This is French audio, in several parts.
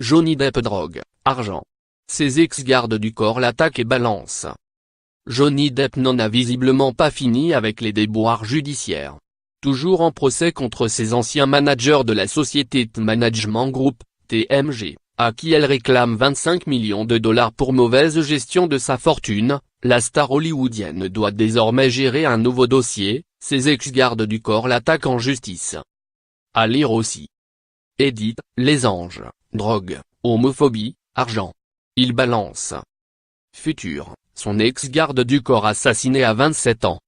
Johnny Depp drogue, argent. Ses ex-gardes du corps l'attaquent et balancent. Johnny Depp n'en a visiblement pas fini avec les déboires judiciaires. Toujours en procès contre ses anciens managers de la société The Management Group, TMG, à qui elle réclame 25 millions de dollars pour mauvaise gestion de sa fortune, la star hollywoodienne doit désormais gérer un nouveau dossier, ses ex-gardes du corps l'attaquent en justice. À lire aussi. Edith, les anges, drogue, homophobie, argent. Il balance. Futur, son ex-garde du corps assassiné à 27 ans.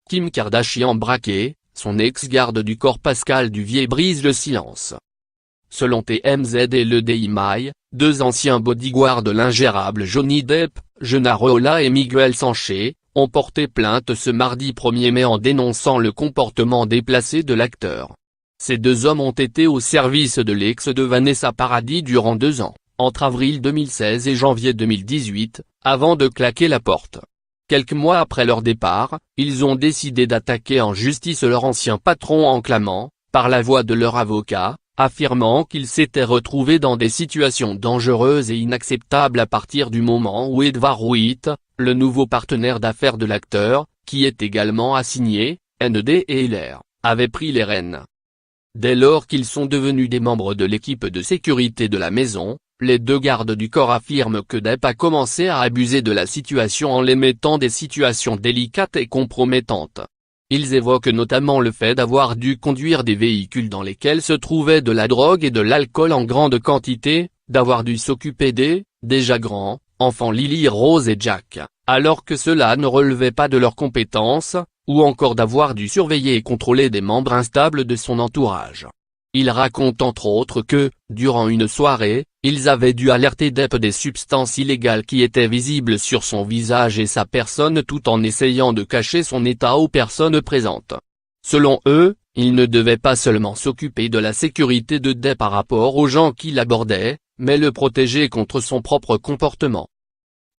Kim Kardashian braqué, son ex-garde du corps Pascal Duvier brise le silence. Selon TMZ et le Daily Mail, deux anciens bodyguards de l'ingérable Johnny Depp, Gennaro Rolla et Miguel Sanché, ont porté plainte ce mardi 1er mai en dénonçant le comportement déplacé de l'acteur. Ces deux hommes ont été au service de l'ex de Vanessa Paradis durant 2 ans, entre avril 2016 et janvier 2018, avant de claquer la porte. Quelques mois après leur départ, ils ont décidé d'attaquer en justice leur ancien patron en clamant, par la voix de leur avocat, affirmant qu'ils s'étaient retrouvés dans des situations dangereuses et inacceptables à partir du moment où Edward Witt, le nouveau partenaire d'affaires de l'acteur, qui est également assigné, ND et LR, avait pris les rênes. Dès lors qu'ils sont devenus des membres de l'équipe de sécurité de la maison, les deux gardes du corps affirment que Depp a commencé à abuser de la situation en les mettant des situations délicates et compromettantes. Ils évoquent notamment le fait d'avoir dû conduire des véhicules dans lesquels se trouvait de la drogue et de l'alcool en grande quantité, d'avoir dû s'occuper des, déjà grands, enfants Lily Rose et Jack, alors que cela ne relevait pas de leurs compétences, ou encore d'avoir dû surveiller et contrôler des membres instables de son entourage. Il raconte entre autres que, durant une soirée, ils avaient dû alerter Depp des substances illégales qui étaient visibles sur son visage et sa personne tout en essayant de cacher son état aux personnes présentes. Selon eux, il ne devait pas seulement s'occuper de la sécurité de Depp par rapport aux gens qui l'abordaient, mais le protéger contre son propre comportement.